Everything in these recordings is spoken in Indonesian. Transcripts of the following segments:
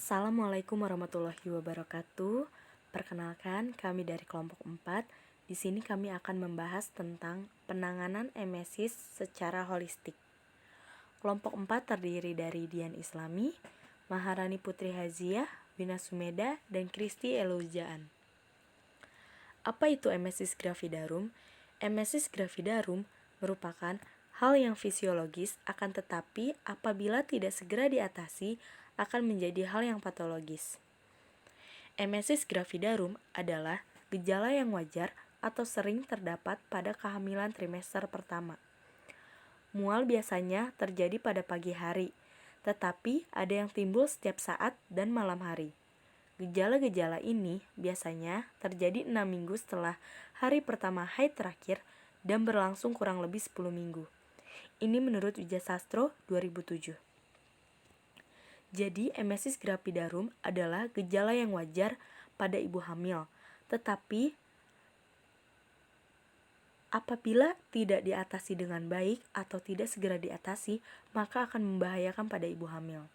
Assalamualaikum warahmatullahi wabarakatuh. Perkenalkan, kami dari kelompok 4. Di sini kami akan membahas tentang penanganan emesis secara holistik. Kelompok 4 terdiri dari Dian Islami, Maharani Putri Haziah, Wina Sumeda, dan Kristi Elujaan. Apa itu emesis gravidarum? Emesis gravidarum merupakan hal yang fisiologis, akan tetapi apabila tidak segera diatasi akan menjadi hal yang patologis. Emesis gravidarum adalah gejala yang wajar atau sering terdapat pada kehamilan trimester pertama. Mual biasanya terjadi pada pagi hari, tetapi ada yang timbul setiap saat dan malam hari. Gejala-gejala ini biasanya terjadi 6 minggu setelah hari pertama haid terakhir dan berlangsung kurang lebih 10 minggu. Ini menurut Wijasastro 2007. Jadi, emesis gravidarum adalah gejala yang wajar pada ibu hamil, tetapi apabila tidak diatasi dengan baik atau tidak segera diatasi, maka akan membahayakan pada ibu hamil.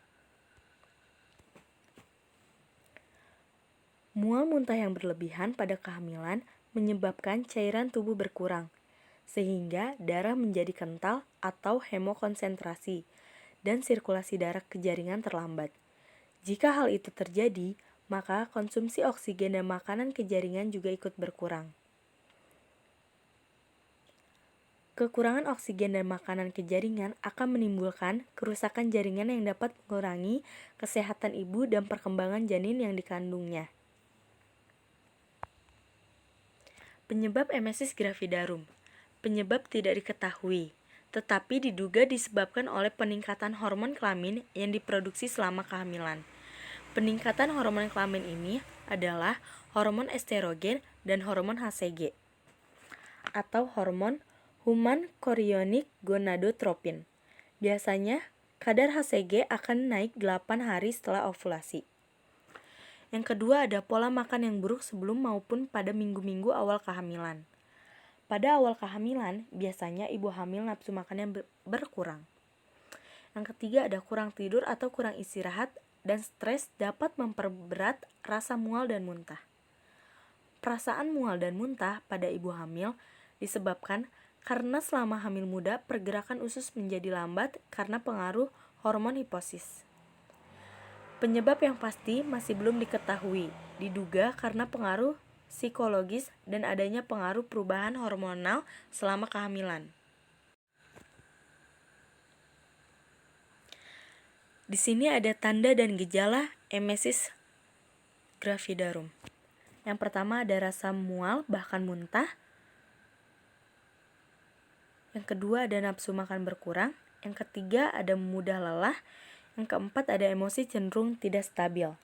Mual muntah yang berlebihan pada kehamilan menyebabkan cairan tubuh berkurang, sehingga darah menjadi kental atau hemokonsentrasi, dan sirkulasi darah ke jaringan terlambat. Jika hal itu terjadi, maka konsumsi oksigen dan makanan ke jaringan juga ikut berkurang. Kekurangan oksigen dan makanan ke jaringan akan menimbulkan kerusakan jaringan yang dapat mengurangi kesehatan ibu dan perkembangan janin yang dikandungnya. Penyebab emesis gravidarum. Penyebab tidak diketahui, tetapi diduga disebabkan oleh peningkatan hormon kelamin yang diproduksi selama kehamilan. Peningkatan hormon kelamin ini adalah hormon estrogen dan hormon HCG atau hormon human chorionic gonadotropin. Biasanya, kadar HCG akan naik 8 hari setelah ovulasi. Yang kedua ada pola makan yang buruk sebelum maupun pada minggu-minggu awal kehamilan. Pada awal kehamilan, biasanya ibu hamil nafsu makannya berkurang. Yang ketiga ada kurang tidur atau kurang istirahat dan stres dapat memperberat rasa mual dan muntah. Perasaan mual dan muntah pada ibu hamil disebabkan karena selama hamil muda pergerakan usus menjadi lambat karena pengaruh hormon hipofisis. Penyebab yang pasti masih belum diketahui, diduga karena pengaruh psikologis dan adanya pengaruh perubahan hormonal selama kehamilan. Di sini ada tanda dan gejala emesis gravidarum. Yang pertama ada rasa mual bahkan muntah. Yang kedua ada nafsu makan berkurang. Yang ketiga ada mudah lelah. Yang keempat ada emosi cenderung tidak stabil.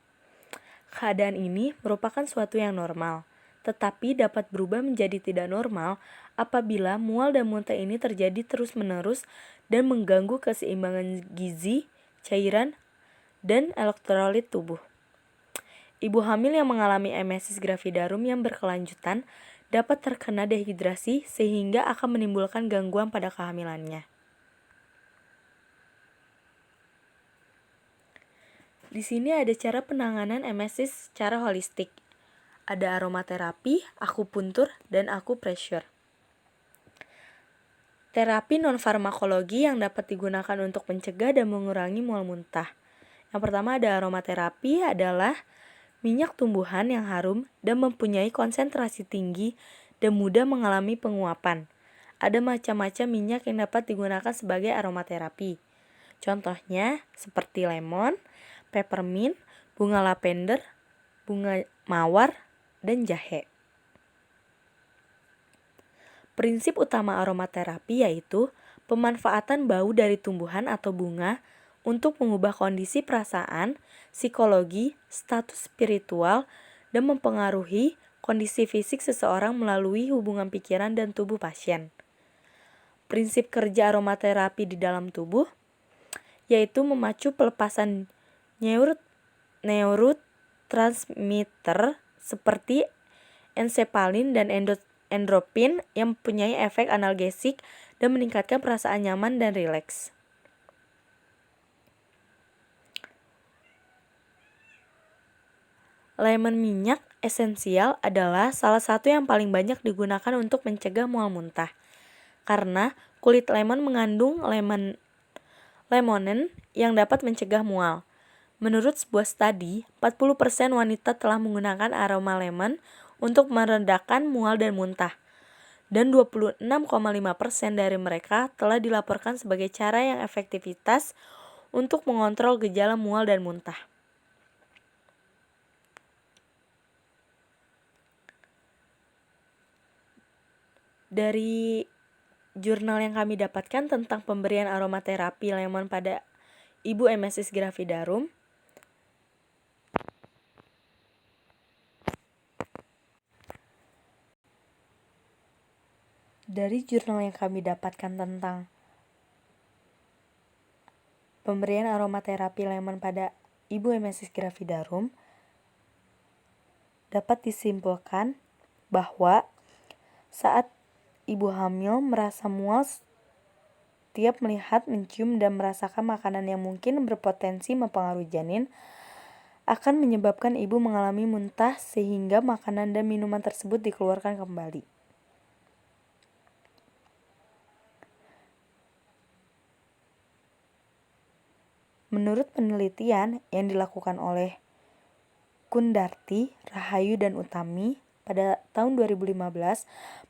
Keadaan ini merupakan suatu yang normal, tetapi dapat berubah menjadi tidak normal apabila mual dan muntah ini terjadi terus-menerus dan mengganggu keseimbangan gizi, cairan, dan elektrolit tubuh. Ibu hamil yang mengalami emesis gravidarum yang berkelanjutan dapat terkena dehidrasi sehingga akan menimbulkan gangguan pada kehamilannya. Di sini ada cara penanganan emesis secara holistik. Ada aromaterapi, akupuntur, dan akupressure. Terapi non-farmakologi yang dapat digunakan untuk mencegah dan mengurangi mual muntah. Yang pertama ada aromaterapi adalah minyak tumbuhan yang harum dan mempunyai konsentrasi tinggi dan mudah mengalami penguapan. Ada macam-macam minyak yang dapat digunakan sebagai aromaterapi. Contohnya seperti lemon, peppermint, bunga lavender, bunga mawar, dan jahe. Prinsip utama aromaterapi yaitu pemanfaatan bau dari tumbuhan atau bunga untuk mengubah kondisi perasaan, psikologi, status spiritual, dan mempengaruhi kondisi fisik seseorang melalui hubungan pikiran dan tubuh pasien. Prinsip kerja aromaterapi di dalam tubuh yaitu memacu pelepasan neurotransmitter seperti ensepalin dan endorfin yang mempunyai efek analgesik dan meningkatkan perasaan nyaman dan rileks. Lemon minyak esensial adalah salah satu yang paling banyak digunakan untuk mencegah mual muntah. Karena kulit lemon mengandung lemonen yang dapat mencegah mual. Menurut sebuah studi, 40% wanita telah menggunakan aroma lemon untuk meredakan mual dan muntah. Dan 26,5% dari mereka telah dilaporkan sebagai cara yang efektivitas untuk mengontrol gejala mual dan muntah. Dari jurnal yang kami dapatkan tentang pemberian aromaterapi lemon pada ibu emesis gravidarum, dari jurnal yang kami dapatkan tentang pemberian aromaterapi lemon pada ibu emesis gravidarum, dapat disimpulkan bahwa saat ibu hamil merasa mual setiap melihat, mencium, dan merasakan makanan yang mungkin berpotensi mempengaruhi janin, akan menyebabkan ibu mengalami muntah sehingga makanan dan minuman tersebut dikeluarkan kembali. Menurut penelitian yang dilakukan oleh Kundarti, Rahayu, dan Utami pada tahun 2015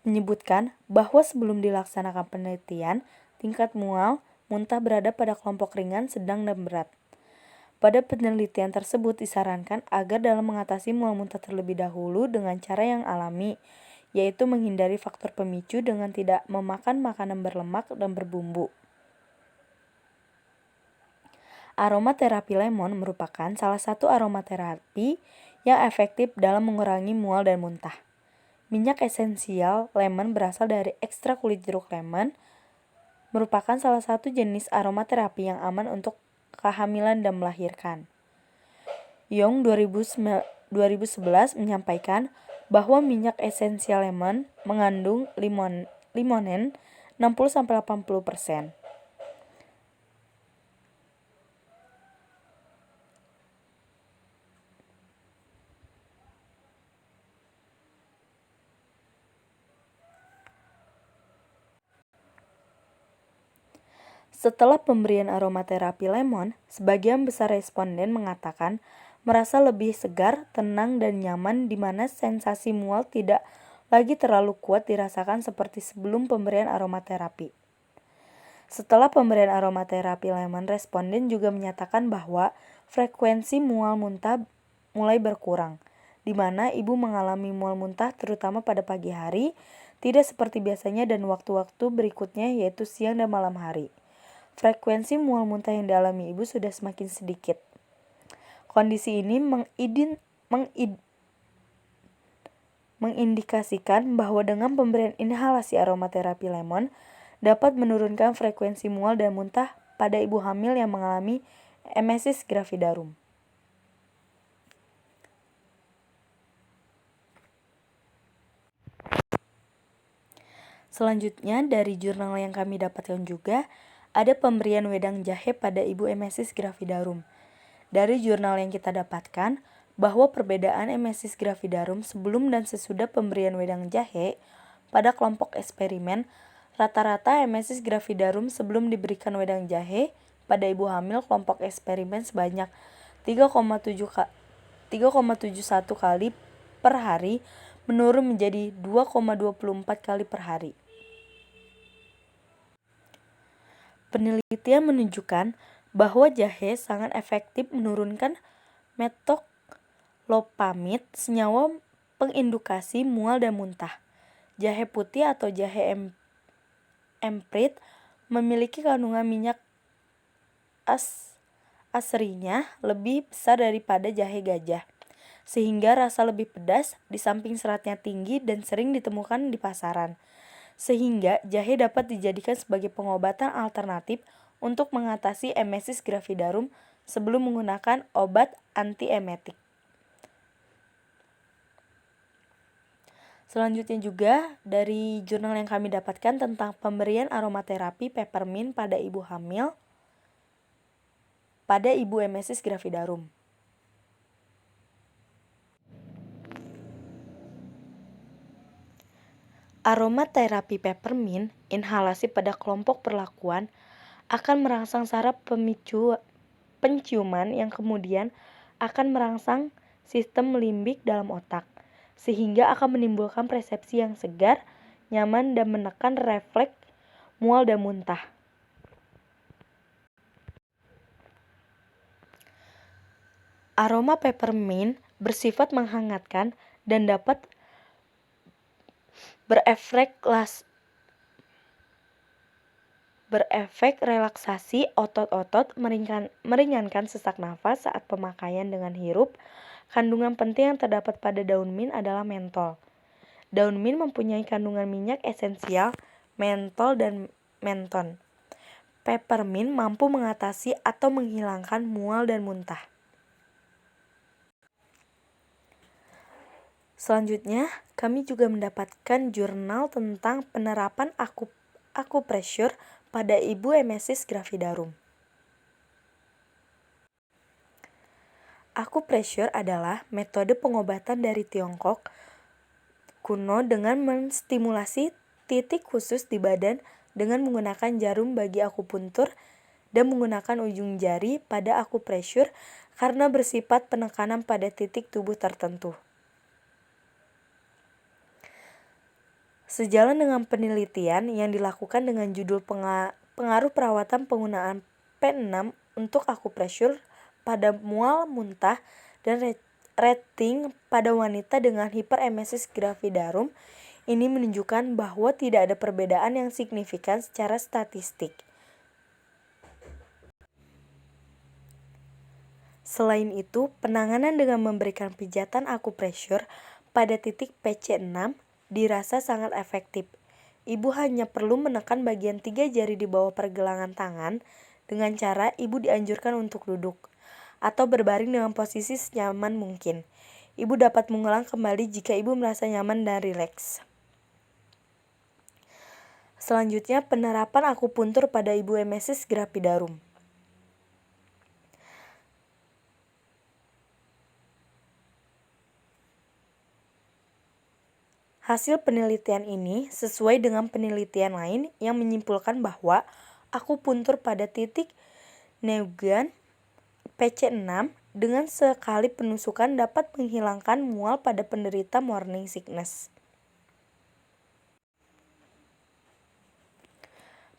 menyebutkan bahwa sebelum dilaksanakan penelitian, tingkat mual muntah berada pada kelompok ringan, sedang, dan berat. Pada penelitian tersebut disarankan agar dalam mengatasi mual muntah terlebih dahulu dengan cara yang alami, yaitu menghindari faktor pemicu dengan tidak memakan makanan berlemak dan berbumbu. Aromaterapi lemon merupakan salah satu aromaterapi yang efektif dalam mengurangi mual dan muntah. Minyak esensial lemon berasal dari ekstrak kulit jeruk lemon, merupakan salah satu jenis aromaterapi yang aman untuk kehamilan dan melahirkan. Young 2011 menyampaikan bahwa minyak esensial lemon mengandung limonen 60-80%. Setelah pemberian aromaterapi lemon, sebagian besar responden mengatakan merasa lebih segar, tenang, dan nyaman di mana sensasi mual tidak lagi terlalu kuat dirasakan seperti sebelum pemberian aromaterapi. Setelah pemberian aromaterapi lemon, responden juga menyatakan bahwa frekuensi mual muntah mulai berkurang, di mana ibu mengalami mual muntah terutama pada pagi hari, tidak seperti biasanya dan waktu-waktu berikutnya yaitu siang dan malam hari. Frekuensi mual muntah yang dialami ibu sudah semakin sedikit. Kondisi ini mengindikasikan bahwa dengan pemberian inhalasi aromaterapi lemon dapat menurunkan frekuensi mual dan muntah pada ibu hamil yang mengalami emesis gravidarum. Selanjutnya, dari jurnal yang kami dapatkan juga, ada pemberian wedang jahe pada ibu emesis gravidarum. Dari jurnal yang kita dapatkan, bahwa perbedaan emesis gravidarum sebelum dan sesudah pemberian wedang jahe pada kelompok eksperimen, rata-rata emesis gravidarum sebelum diberikan wedang jahe pada ibu hamil kelompok eksperimen sebanyak 3,71 kali per hari menurun menjadi 2,24 kali per hari. Penelitian menunjukkan bahwa jahe sangat efektif menurunkan metoklopamid, senyawa pengindukasi mual dan muntah. Jahe putih atau jahe emprit memiliki kandungan minyak asrinya lebih besar daripada jahe gajah, sehingga rasa lebih pedas, di samping seratnya tinggi dan sering ditemukan di pasaran. Sehingga jahe dapat dijadikan sebagai pengobatan alternatif untuk mengatasi emesis gravidarum sebelum menggunakan obat antiemetik. Selanjutnya juga dari jurnal yang kami dapatkan tentang pemberian aromaterapi peppermint pada ibu hamil pada ibu emesis gravidarum. Aromaterapi peppermint, inhalasi pada kelompok perlakuan, akan merangsang saraf penciuman yang kemudian akan merangsang sistem limbik dalam otak, sehingga akan menimbulkan persepsi yang segar, nyaman, dan menekan refleks mual dan muntah. Aroma peppermint bersifat menghangatkan dan dapat berefek relaksasi otot-otot, meringankan sesak nafas saat pemakaian dengan hirup. Kandungan penting yang terdapat pada daun mint adalah mentol. Daun mint mempunyai kandungan minyak esensial, mentol, dan menton. Peppermint mampu mengatasi atau menghilangkan mual dan muntah. Selanjutnya, kami juga mendapatkan jurnal tentang penerapan akupressure pada ibu emesis gravidarum. Akupressure adalah metode pengobatan dari Tiongkok kuno dengan menstimulasi titik khusus di badan dengan menggunakan jarum bagi akupuntur dan menggunakan ujung jari pada akupressure karena bersifat penekanan pada titik tubuh tertentu. Sejalan dengan penelitian yang dilakukan dengan judul pengaruh perawatan penggunaan P6 untuk akupressure pada mual muntah dan rating pada wanita dengan hiperemesis gravidarum, ini menunjukkan bahwa tidak ada perbedaan yang signifikan secara statistik. Selain itu, penanganan dengan memberikan pijatan akupressure pada titik PC6 dirasa sangat efektif. Ibu hanya perlu menekan bagian 3 jari di bawah pergelangan tangan dengan cara ibu dianjurkan untuk duduk atau berbaring dengan posisi senyaman mungkin. Ibu dapat mengulang kembali jika ibu merasa nyaman dan rileks. Selanjutnya, penerapan akupuntur pada ibu emesis gravidarum. Hasil penelitian ini sesuai dengan penelitian lain yang menyimpulkan bahwa akupuntur pada titik neugan PC6 dengan sekali penusukan dapat menghilangkan mual pada penderita morning sickness.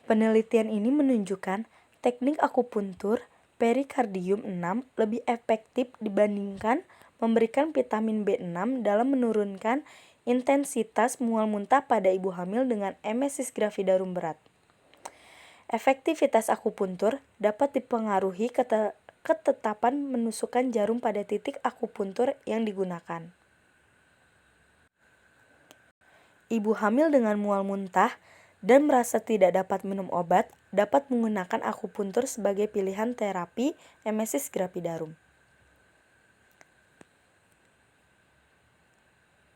Penelitian ini menunjukkan teknik akupuntur perikardium 6 lebih efektif dibandingkan memberikan vitamin B6 dalam menurunkan intensitas mual muntah pada ibu hamil dengan emesis gravidarum berat. Efektivitas akupuntur dapat dipengaruhi ketetapan menusukkan jarum pada titik akupuntur yang digunakan. Ibu hamil dengan mual muntah dan merasa tidak dapat minum obat dapat menggunakan akupuntur sebagai pilihan terapi emesis gravidarum.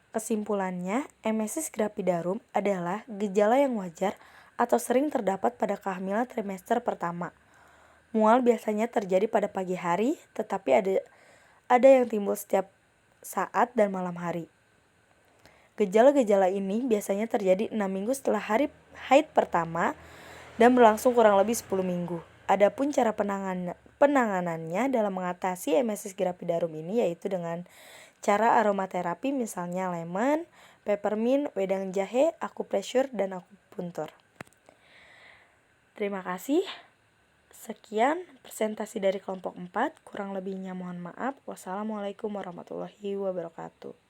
Kesimpulannya, emesis gravidarum adalah gejala yang wajar atau sering terdapat pada kehamilan trimester pertama. Mual biasanya terjadi pada pagi hari, tetapi ada yang timbul setiap saat dan malam hari. Gejala-gejala ini biasanya terjadi 6 minggu setelah hari haid pertama dan berlangsung kurang lebih 10 minggu. Adapun cara penanganannya dalam mengatasi emesis gravidarum ini yaitu dengan cara aromaterapi misalnya lemon, peppermint, wedang jahe, akupressure, dan akupuntur. Terima kasih. Sekian presentasi dari kelompok 4. Kurang lebihnya mohon maaf. Wassalamualaikum warahmatullahi wabarakatuh.